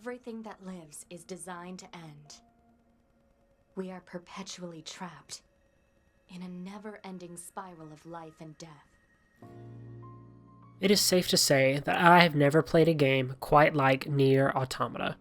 Everything that lives is designed to end. We are perpetually trapped in a never-ending spiral of life and death. It is safe to say that I have never played a game quite like Nier Automata,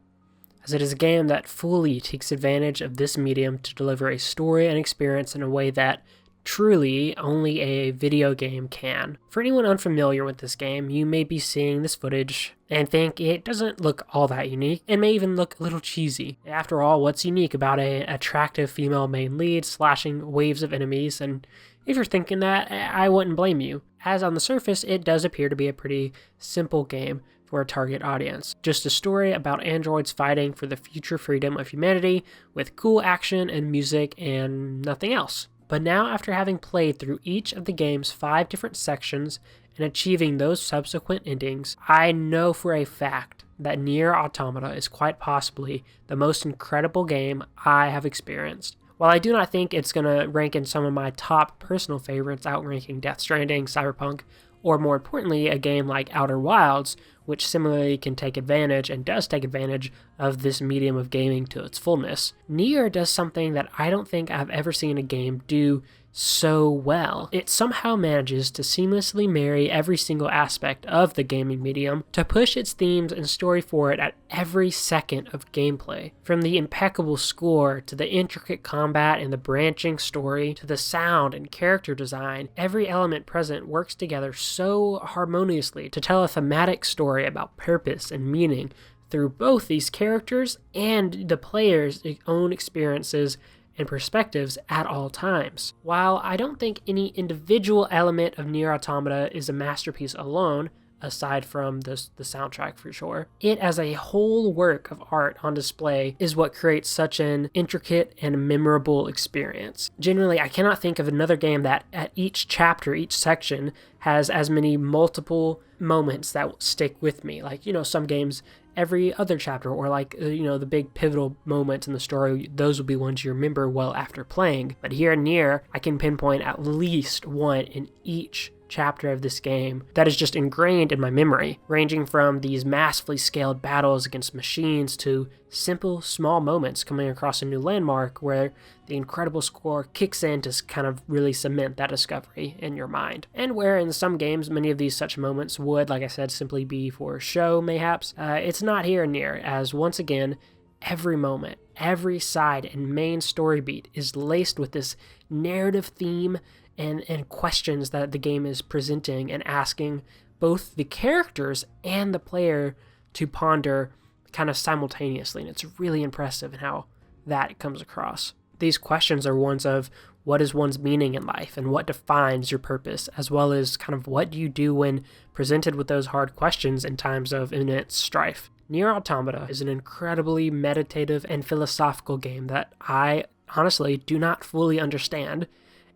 as it is a game that fully takes advantage of this medium to deliver a story and experience in a way that truly only a video game can. For anyone unfamiliar with this game, you may be seeing this footage and think it doesn't look all that unique and may even look a little cheesy. After all, what's unique about an attractive female main lead slashing waves of enemies? And if you're thinking that, I wouldn't blame you, as on the surface it does appear to be a pretty simple game for a target audience. Just a story about androids fighting for the future freedom of humanity with cool action and music and nothing else. But now, after having played through each of the game's 5 different sections and achieving those subsequent endings, I know for a fact that Nier Automata is quite possibly the most incredible game I have experienced. While I do not think it's going to rank in some of my top personal favorites, outranking Death Stranding, Cyberpunk, or more importantly, a game like Outer Wilds, which similarly can take advantage and does take advantage of this medium of gaming to its fullness, Nier does something that I don't think I've ever seen a game do so well. It somehow manages to seamlessly marry every single aspect of the gaming medium to push its themes and story forward at every second of gameplay. From the impeccable score to the intricate combat and the branching story to the sound and character design, every element present works together so harmoniously to tell a thematic story about purpose and meaning through both these characters and the player's own experiences and perspectives at all times. While I don't think any individual element of Nier Automata is a masterpiece alone, aside from the soundtrack for sure, it as a whole work of art on display is what creates such an intricate and memorable experience. Generally, I cannot think of another game that at each chapter, each section, has as many multiple moments that stick with me. Like, some games every other chapter, or the big pivotal moments in the story, those will be ones you remember well after playing. But here in Nier, I can pinpoint at least one in each chapter of this game that is just ingrained in my memory, ranging from these massively scaled battles against machines to simple, small moments coming across a new landmark where the incredible score kicks in to kind of really cement that discovery in your mind. And where in some games, many of these such moments would, like I said, simply be for show, mayhaps, it's not here in Nier, as once again, every moment, every side and main story beat is laced with this narrative theme and questions that the game is presenting and asking both the characters and the player to ponder kind of simultaneously. And it's really impressive in how that comes across. These questions are ones of what is one's meaning in life and what defines your purpose, as well as kind of what do you do when presented with those hard questions in times of immense strife. Nier Automata is an incredibly meditative and philosophical game that I honestly do not fully understand,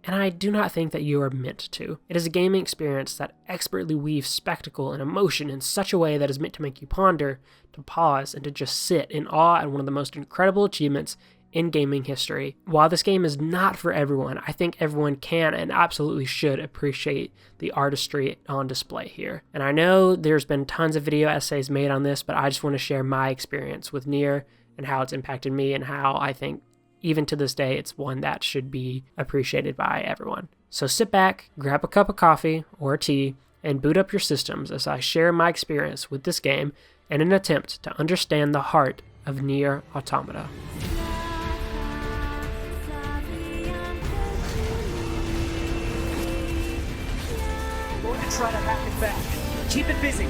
and I do not think that you are meant to. It is a gaming experience that expertly weaves spectacle and emotion in such a way that is meant to make you ponder, to pause, and to just sit in awe at one of the most incredible achievements in gaming history. While this game is not for everyone, I think everyone can and absolutely should appreciate the artistry on display here. And I know there's been tons of video essays made on this, but I just want to share my experience with Nier and how it's impacted me and how I think even to this day, it's one that should be appreciated by everyone. So sit back, grab a cup of coffee or tea, and boot up your systems as I share my experience with this game in an attempt to understand the heart of Nier Automata. I'm going to try to hack it back. Keep it busy.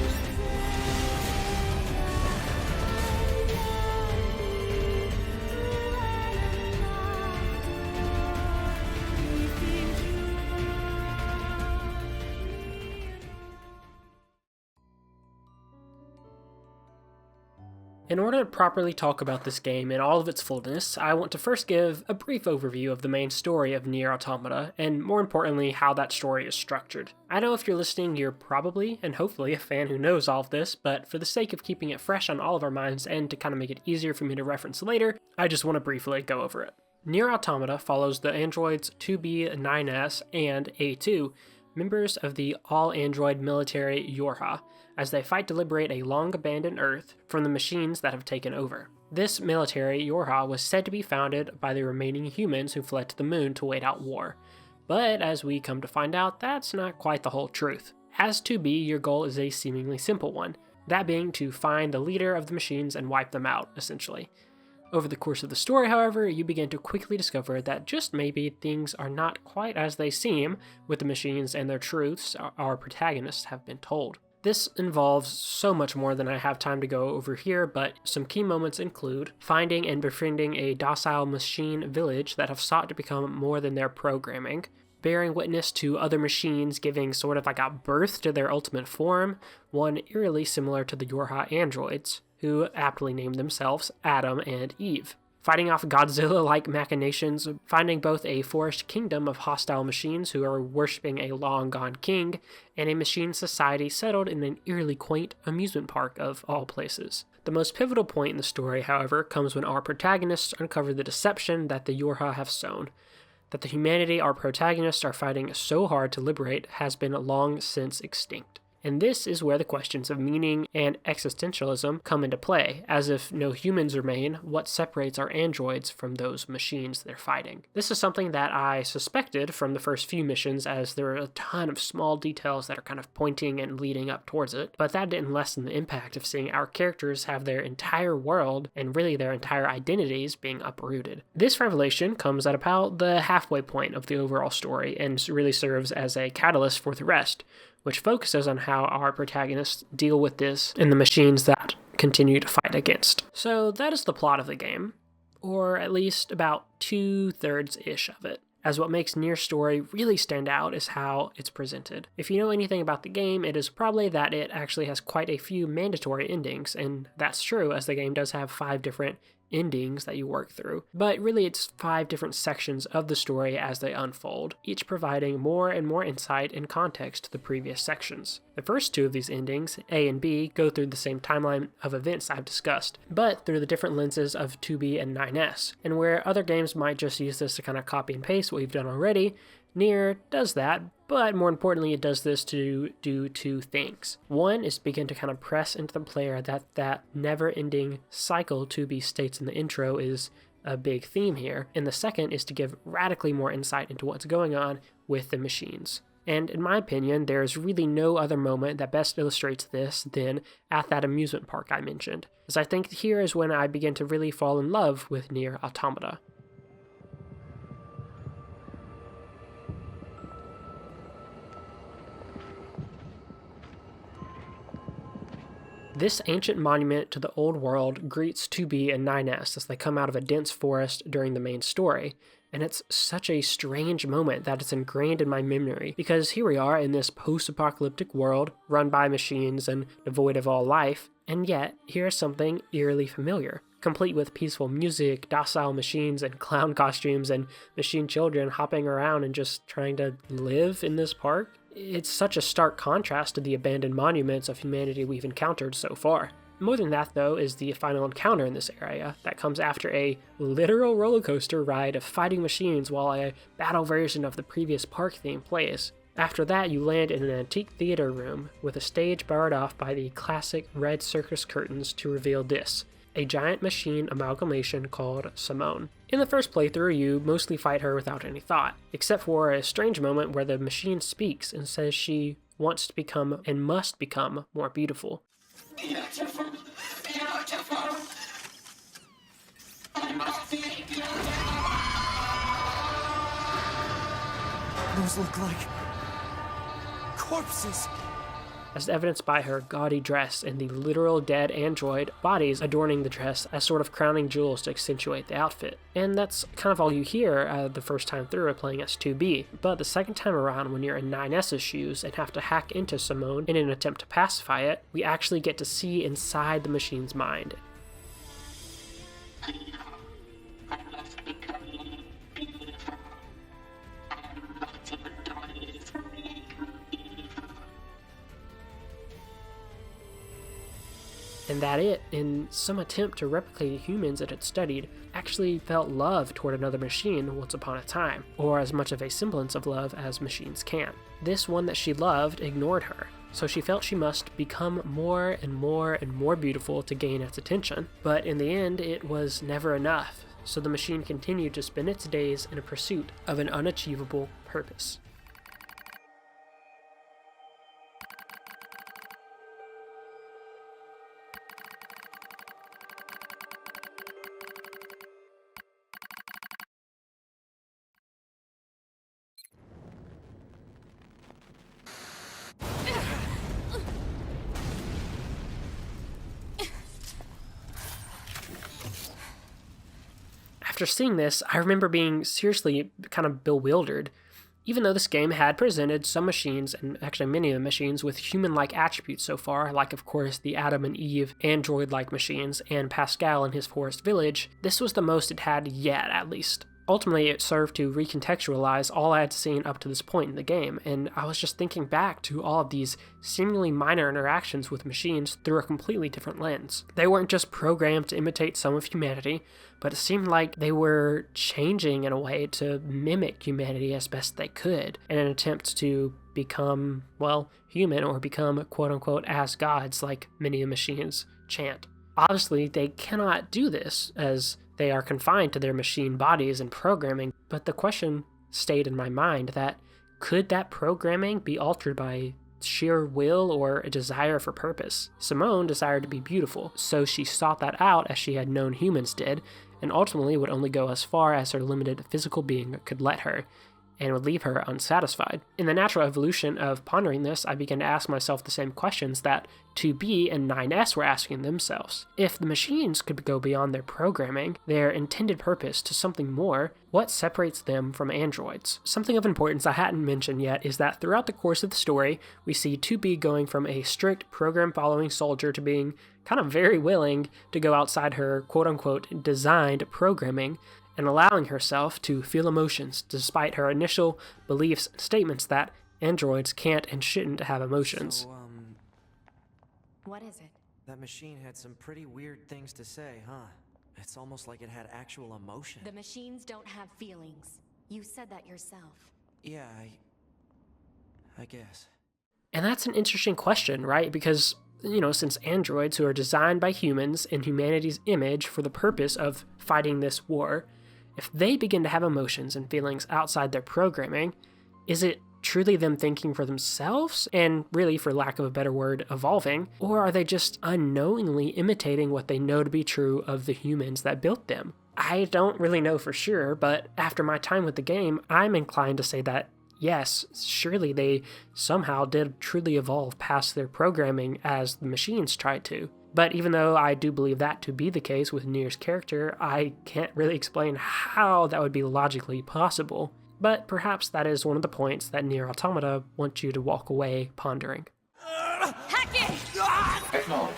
In order to properly talk about this game in all of its fullness, I want to first give a brief overview of the main story of Nier Automata, and more importantly, how that story is structured. I know if you're listening, you're probably, and hopefully, a fan who knows all of this, but for the sake of keeping it fresh on all of our minds and to kind of make it easier for me to reference later, I just want to briefly go over it. Nier Automata follows the androids 2B, 9S, and A2, members of the all-android military Yorha, as they fight to liberate a long-abandoned Earth from the machines that have taken over. This military, Yorha, was said to be founded by the remaining humans who fled to the moon to wait out war. But as we come to find out, that's not quite the whole truth. As 2B, your goal is a seemingly simple one, that being to find the leader of the machines and wipe them out, essentially. Over the course of the story, however, you begin to quickly discover that just maybe things are not quite as they seem with the machines and their truths our protagonists have been told. This involves so much more than I have time to go over here, but some key moments include finding and befriending a docile machine village that have sought to become more than their programming, bearing witness to other machines giving sort of like a birth to their ultimate form, one eerily similar to the Yorha androids, who aptly named themselves Adam and Eve. Fighting off Godzilla-like machinations, finding both a forest kingdom of hostile machines who are worshipping a long-gone king, and a machine society settled in an eerily quaint amusement park of all places. The most pivotal point in the story, however, comes when our protagonists uncover the deception that the Yorha have sown. That the humanity our protagonists are fighting so hard to liberate has been long since extinct. And this is where the questions of meaning and existentialism come into play, as if no humans remain, what separates our androids from those machines they're fighting? This is something that I suspected from the first few missions, as there are a ton of small details that are kind of pointing and leading up towards it, but that didn't lessen the impact of seeing our characters have their entire world, and really their entire identities, being uprooted. This revelation comes at about the halfway point of the overall story, and really serves as a catalyst for the rest, which focuses on how our protagonists deal with this and the machines that continue to fight against. So that is the plot of the game, or at least about 2/3-ish of it. As what makes Nier's story really stand out is how it's presented. If you know anything about the game, it is probably that it actually has quite a few mandatory endings, and that's true, as the game does have 5 different endings that you work through. But really it's 5 different sections of the story as they unfold, each providing more and more insight and context to the previous sections. The first 2 of these endings, A and B, go through the same timeline of events I've discussed, but through the different lenses of 2B and 9S. And where other games might just use this to kind of copy and paste what we've done already, Nier does that, but more importantly, it does this to do 2 things. One is begin to kind of press into the player that never-ending cycle 2B states in the intro is a big theme here, and the second is to give radically more insight into what's going on with the machines. And in my opinion, there's really no other moment that best illustrates this than at that amusement park I mentioned, as I think here is when I begin to really fall in love with Nier Automata. This ancient monument to the old world greets 2B and 9S as they come out of a dense forest during the main story, and it's such a strange moment that it's ingrained in my memory, because here we are in this post-apocalyptic world, run by machines and devoid of all life, and yet here's something eerily familiar, complete with peaceful music, docile machines, and clown costumes, and machine children hopping around and just trying to live in this park. It's such a stark contrast to the abandoned monuments of humanity we've encountered so far. More than that, though, is the final encounter in this area that comes after a literal roller coaster ride of fighting machines while a battle version of the previous park theme plays. After that, you land in an antique theater room with a stage barred off by the classic red circus curtains to reveal this, a giant machine amalgamation called Simone. In the first playthrough, you mostly fight her without any thought, except for a strange moment where the machine speaks and says she wants to become and must become more beautiful. Beautiful, beautiful. I must be beautiful. Those look like corpses. As evidenced by her gaudy dress and the literal dead android bodies adorning the dress as sort of crowning jewels to accentuate the outfit. And that's kind of all you hear the first time through playing as 2B, but the second time around when you're in 9S's shoes and have to hack into Simone in an attempt to pacify it, we actually get to see inside the machine's mind. and that it, in some attempt to replicate humans it had studied, actually felt love toward another machine once upon a time, or as much of a semblance of love as machines can. This one that she loved ignored her, so she felt she must become more and more and more beautiful to gain its attention. But in the end, it was never enough, so the machine continued to spend its days in a pursuit of an unachievable purpose. After seeing this, I remember being seriously kind of bewildered. Even though this game had presented some machines, and actually many of the machines, with human-like attributes so far, like of course the Adam and Eve android-like machines, and Pascal in his forest village, this was the most it had yet, at least. Ultimately, it served to recontextualize all I had seen up to this point in the game, and I was just thinking back to all of these seemingly minor interactions with machines through a completely different lens. They weren't just programmed to imitate some of humanity, but it seemed like they were changing in a way to mimic humanity as best they could in an attempt to become, well, human, or become quote-unquote as gods like many of the machines chant. Obviously, they cannot do this, as they are confined to their machine bodies and programming, but the question stayed in my mind that could that programming be altered by sheer will or a desire for purpose? Simone desired to be beautiful, so she sought that out as she had known humans did, and ultimately would only go as far as her limited physical being could let her, and would leave her unsatisfied. In the natural evolution of pondering this, I began to ask myself the same questions that 2B and 9S were asking themselves. If the machines could go beyond their programming, their intended purpose, to something more, what separates them from androids? Something of importance I hadn't mentioned yet is that throughout the course of the story, we see 2B going from a strict program-following soldier to being kind of very willing to go outside her quote-unquote designed programming, and allowing herself to feel emotions despite her initial beliefs and statements that androids can't and shouldn't have emotions. So, What is it? that machine had some pretty weird things to say, huh? It's almost like it had actual emotion. The machines don't have feelings. You said that yourself. Yeah, I guess. And that's an interesting question, right? Because, since androids who are designed by humans in humanity's image for the purpose of fighting this war, if they begin to have emotions and feelings outside their programming, is it truly them thinking for themselves and really, for lack of a better word, evolving? Or are they just unknowingly imitating what they know to be true of the humans that built them? I don't really know for sure, but after my time with the game, I'm inclined to say that yes, surely they somehow did truly evolve past their programming as the machines tried to. But even though I do believe that to be the case with Nier's character, I can't really explain how that would be logically possible. But perhaps that is one of the points that Nier Automata wants you to walk away pondering. Hack it! Acknowledged.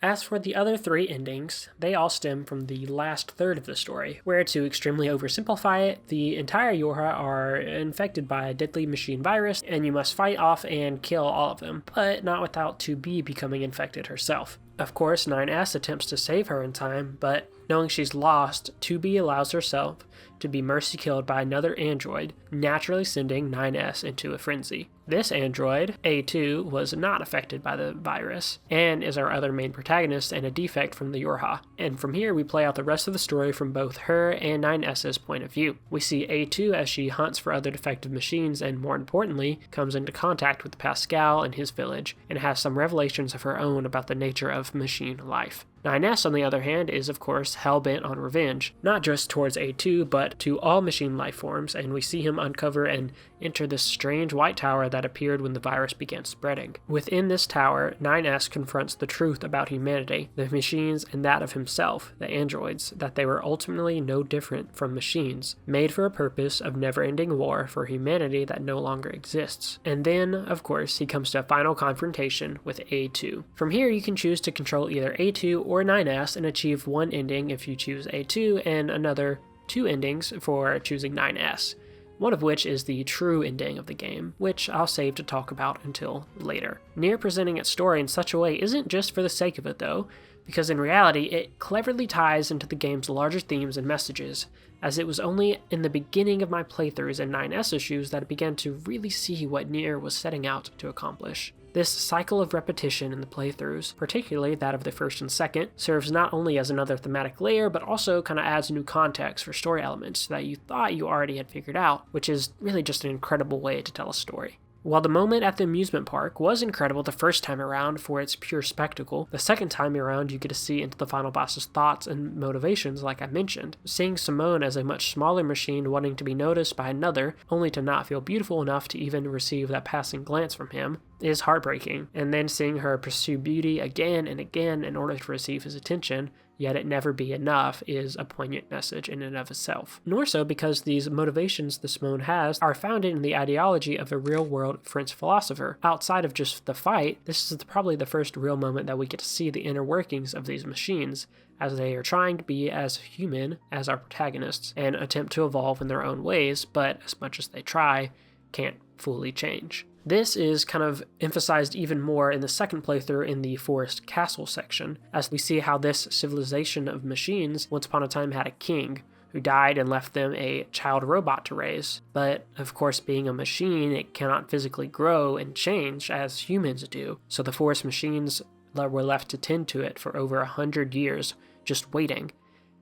As for the other three endings, they all stem from the last third of the story, where, to extremely oversimplify it, the entire Yorha are infected by a deadly machine virus, and you must fight off and kill all of them, but not without 2B becoming infected herself. Of course, 9S attempts to save her in time, but knowing she's lost, 2B allows herself to be mercy killed by another android, naturally sending 9S into a frenzy. This android, A2, was not affected by the virus, and is our other main protagonist and a defect from the Yorha. And from here, we play out the rest of the story from both her and 9S's point of view. We see A2 as she hunts for other defective machines and, more importantly, comes into contact with Pascal and his village, and has some revelations of her own about the nature of machine life. 9S, on the other hand, is of course hell-bent on revenge, not just towards A2, but to all machine life forms, and we see him uncover and enter this strange white tower that appeared when the virus began spreading. Within this tower, 9S confronts the truth about humanity, the machines, and that of himself, the androids, that they were ultimately no different from machines, made for a purpose of never-ending war for humanity that no longer exists. And then, of course, he comes to a final confrontation with A2. From here, you can choose to control either A2 or 9S and achieve one ending if you choose A2 and another 2 endings for choosing 9S. one of which is the true ending of the game, which I'll save to talk about until later. Nier presenting its story in such a way isn't just for the sake of it though, because in reality it cleverly ties into the game's larger themes and messages, as it was only in the beginning of my playthroughs in 9S's shoes that I began to really see what Nier was setting out to accomplish. This cycle of repetition in the playthroughs, particularly that of the first and second, serves not only as another thematic layer, but also kind of adds new context for story elements that you thought you already had figured out, which is really just an incredible way to tell a story. While the moment at the amusement park was incredible the first time around for its pure spectacle, the second time around you get to see into the final boss's thoughts and motivations like I mentioned. Seeing Simone as a much smaller machine wanting to be noticed by another, only to not feel beautiful enough to even receive that passing glance from him, is heartbreaking, and then seeing her pursue beauty again and again in order to receive his attention, yet it never be enough, is a poignant message in and of itself. Nor so because these motivations the Simone has are founded in the ideology of a real-world French philosopher. Outside of just the fight, this is probably the first real moment that we get to see the inner workings of these machines, as they are trying to be as human as our protagonists, and attempt to evolve in their own ways, but as much as they try, can't fully change. This is kind of emphasized even more in the second playthrough in the Forest Castle section, as we see how this civilization of machines once upon a time had a king, who died and left them a child robot to raise. But, of course, being a machine, it cannot physically grow and change as humans do, so the forest machines were left to tend to it for over 100 years, just waiting.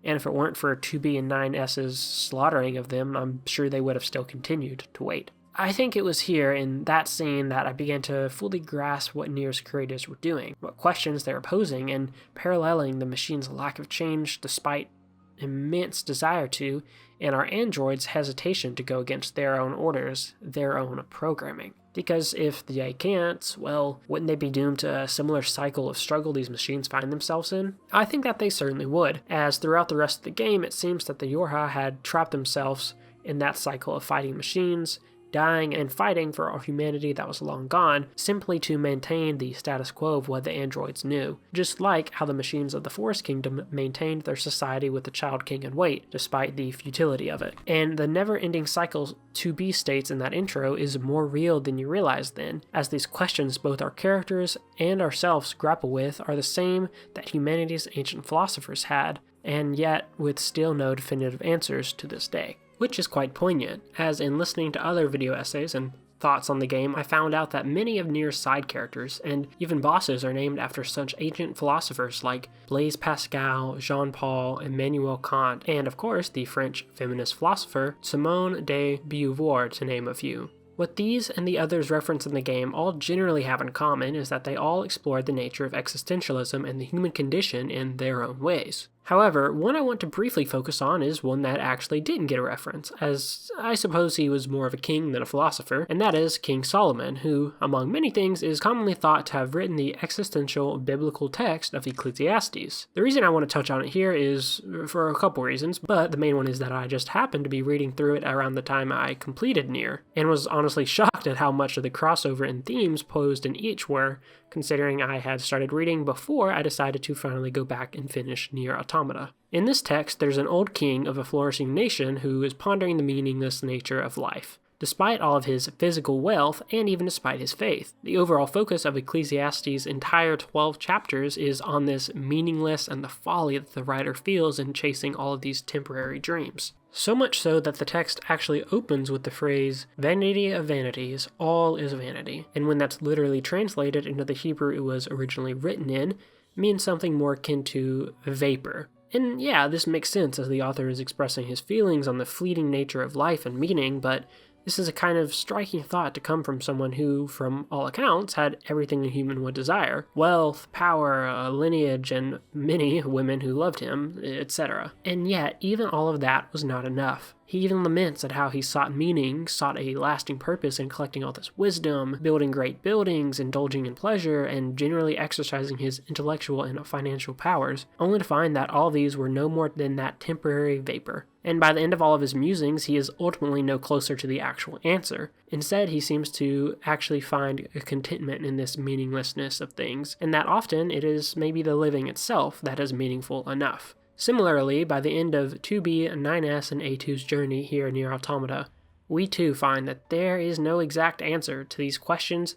And if it weren't for 2B and 9S's slaughtering of them, I'm sure they would have still continued to wait. I think it was here in that scene that I began to fully grasp what Nier's creators were doing, what questions they were posing, and paralleling the machine's lack of change despite immense desire to, and our androids' hesitation to go against their own orders, their own programming. Because if they can't, well, wouldn't they be doomed to a similar cycle of struggle these machines find themselves in? I think that they certainly would, as throughout the rest of the game it seems that the Yorha had trapped themselves in that cycle of fighting machines, dying and fighting for a humanity that was long gone, simply to maintain the status quo of what the androids knew, just like how the machines of the Forest Kingdom maintained their society with the Child King in wait, despite the futility of it. And the never-ending cycle 2B states in that intro is more real than you realize then, as these questions both our characters and ourselves grapple with are the same that humanity's ancient philosophers had, and yet with still no definitive answers to this day. Which is quite poignant, as in listening to other video essays and thoughts on the game, I found out that many of Nier's side characters, and even bosses, are named after such ancient philosophers like Blaise Pascal, Jean-Paul, Immanuel Kant, and of course the French feminist philosopher Simone de Beauvoir, to name a few. What these and the others referenced in the game all generally have in common is that they all explored the nature of existentialism and the human condition in their own ways. However, one I want to briefly focus on is one that actually didn't get a reference, as I suppose he was more of a king than a philosopher, and that is King Solomon, who, among many things, is commonly thought to have written the existential biblical text of Ecclesiastes. The reason I want to touch on it here is for a couple reasons, but the main one is that I just happened to be reading through it around the time I completed Nier, and was honestly shocked at how much of the crossover and themes posed in each were, considering I had started reading before I decided to finally go back and finish Nier Automata. In this text, there's an old king of a flourishing nation who is pondering the meaningless nature of life. Despite all of his physical wealth, and even despite his faith, the overall focus of Ecclesiastes' entire 12 chapters is on this meaningless and the folly that the writer feels in chasing all of these temporary dreams. So much so that the text actually opens with the phrase, "Vanity of vanities, all is vanity," and when that's literally translated into the Hebrew it was originally written in, means something more akin to vapor. And yeah, this makes sense as the author is expressing his feelings on the fleeting nature of life and meaning, but this is a kind of striking thought to come from someone who, from all accounts, had everything a human would desire. Wealth, power, a lineage, and many women who loved him, etc. And yet, even all of that was not enough. He even laments at how he sought meaning, sought a lasting purpose in collecting all this wisdom, building great buildings, indulging in pleasure, and generally exercising his intellectual and financial powers, only to find that all these were no more than that temporary vapor. And by the end of all of his musings, he is ultimately no closer to the actual answer. Instead, he seems to actually find a contentment in this meaninglessness of things, and that often it is maybe the living itself that is meaningful enough. Similarly, by the end of 2B, 9S, and A2's journey here in Nier Automata, we too find that there is no exact answer to these questions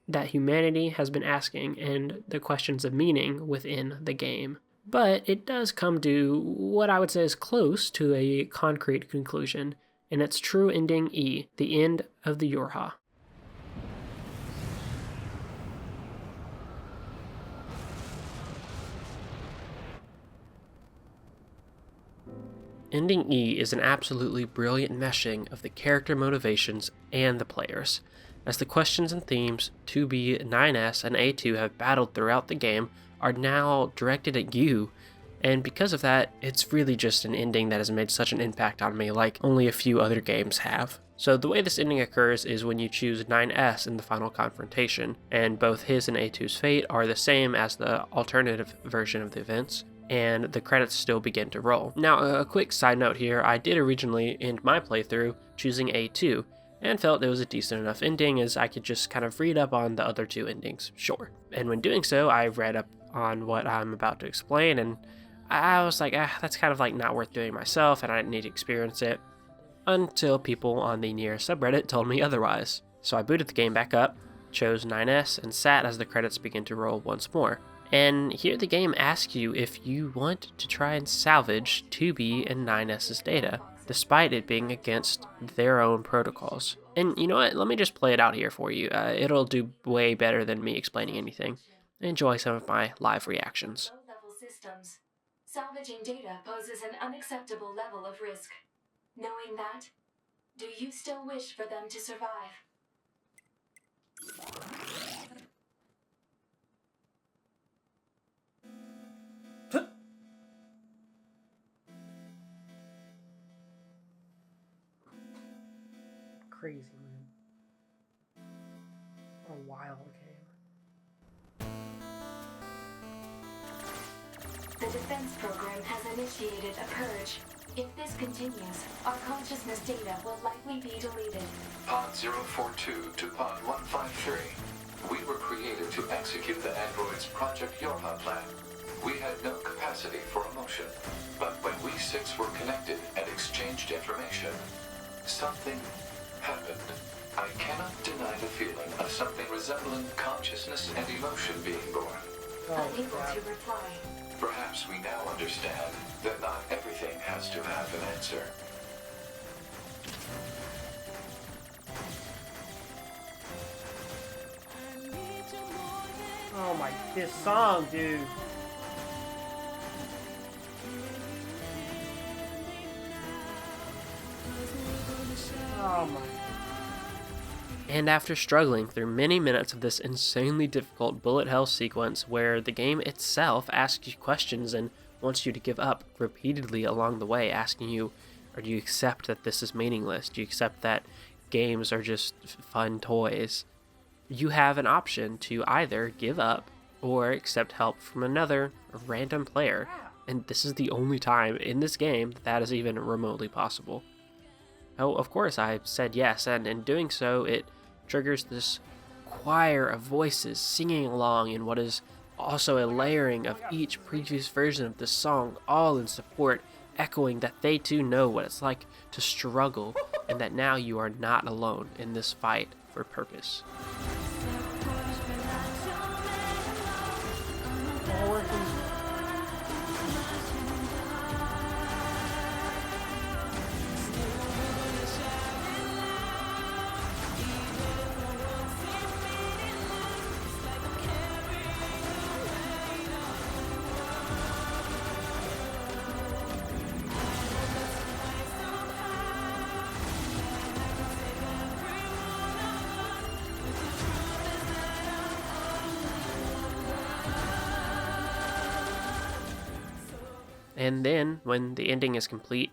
that humanity has been asking and the questions of meaning within the game. But it does come to what I would say is close to a concrete conclusion, in its true ending E, the end of the Yorha. Ending E is an absolutely brilliant meshing of the character motivations and the players, as the questions and themes 2B, 9S, and A2 have battled throughout the game are now directed at you, and because of that, it's really just an ending that has made such an impact on me like only a few other games have. So the way this ending occurs is when you choose 9S in the final confrontation, and both his and A2's fate are the same as the alternative version of the events, and the credits still begin to roll. Now, a quick side note here, I did originally end my playthrough choosing A2, and felt it was a decent enough ending as I could just kind of read up on the other two endings, sure. And when doing so, I read up on what I'm about to explain, and I was like, that's kind of like not worth doing myself, and I didn't need to experience it, until people on the Nier subreddit told me otherwise. So I booted the game back up, chose 9S, and sat as the credits begin to roll once more. And here the game asks you if you want to try and salvage 2B and 9S's data, despite it being against their own protocols. And you know what, let me just play it out here for you. It'll do way better than me explaining anything. Enjoy some of my live reactions. Low-level systems. Salvaging data poses an unacceptable level of risk. Knowing that, do you still wish for them to survive? Crazy, man. What a wild game. The defense program has initiated a purge. If this continues, our consciousness data will likely be deleted. Pod 042 to Pod 153. We were created to execute the android's Project Yorha plan. We had no capacity for emotion, but when we six were connected and exchanged information, something happened. I cannot deny the feeling of something resembling consciousness and emotion being born. Unable to reply. Perhaps we now understand that not everything has to have an answer. Oh my, this song, dude. Oh my. And after struggling through many minutes of this insanely difficult bullet hell sequence where the game itself asks you questions and wants you to give up repeatedly along the way, asking you, or do you accept that this is meaningless? Do you accept that games are just fun toys? You have an option to either give up or accept help from another random player. And this is the only time in this game that is even remotely possible. Oh, of course I said yes, and in doing so, it triggers this choir of voices singing along in what is also a layering of each previous version of the song, all in support, echoing that they too know what it's like to struggle, and that now you are not alone in this fight for purpose. And then, when the ending is complete,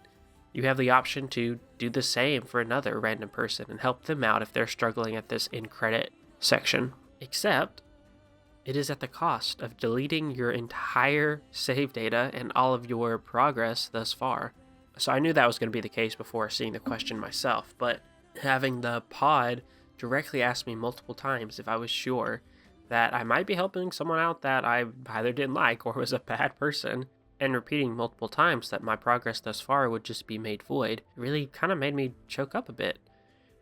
you have the option to do the same for another random person and help them out if they're struggling at this end credit section. Except, it is at the cost of deleting your entire save data and all of your progress thus far. So I knew that was going to be the case before seeing the question myself, but having the pod directly ask me multiple times if I was sure that I might be helping someone out that I either didn't like or was a bad person, and repeating multiple times that my progress thus far would just be made void, really kind of made me choke up a bit.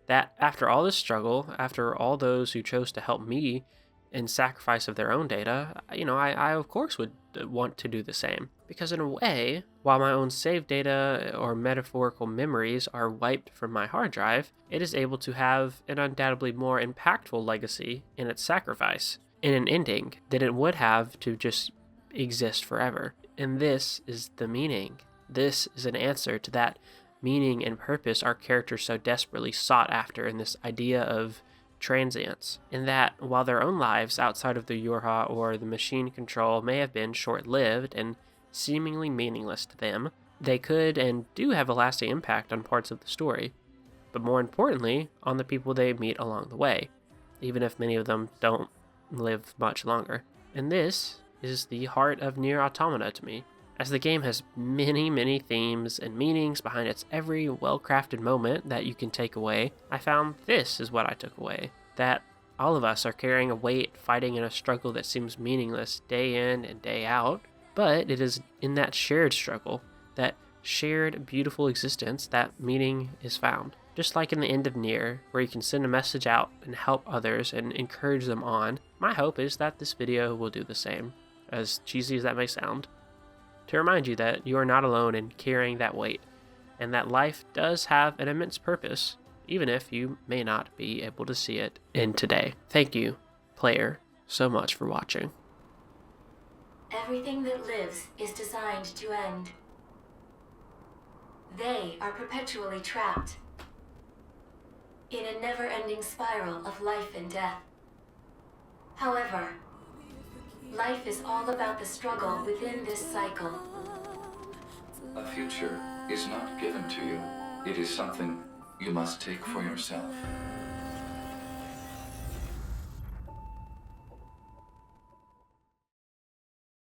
That after all this struggle, after all those who chose to help me in sacrifice of their own data, I of course would want to do the same. Because in a way, while my own saved data or metaphorical memories are wiped from my hard drive, it is able to have an undoubtedly more impactful legacy in its sacrifice, in an ending, than it would have to just exist forever. And this is the meaning. This is an answer to that meaning and purpose our characters so desperately sought after in this idea of transience, in that while their own lives outside of the Yorha or the machine control may have been short-lived and seemingly meaningless to them, they could and do have a lasting impact on parts of the story, but more importantly, on the people they meet along the way, even if many of them don't live much longer. And this is the heart of Nier Automata to me. As the game has many themes and meanings behind its every well-crafted moment that you can take away, I found this is what I took away. That all of us are carrying a weight, fighting in a struggle that seems meaningless day in and day out, but it is in that shared struggle, that shared beautiful existence, that meaning is found. Just like in the end of Nier, where you can send a message out and help others and encourage them on, my hope is that this video will do the same, as cheesy as that may sound. To remind you that you are not alone in carrying that weight, and that life does have an immense purpose, even if you may not be able to see it in today. Thank you, player, so much for watching. Everything that lives is designed to end. They are perpetually trapped in a never-ending spiral of life and death. However, life is all about the struggle within this cycle. A future is not given to you. It is something you must take for yourself.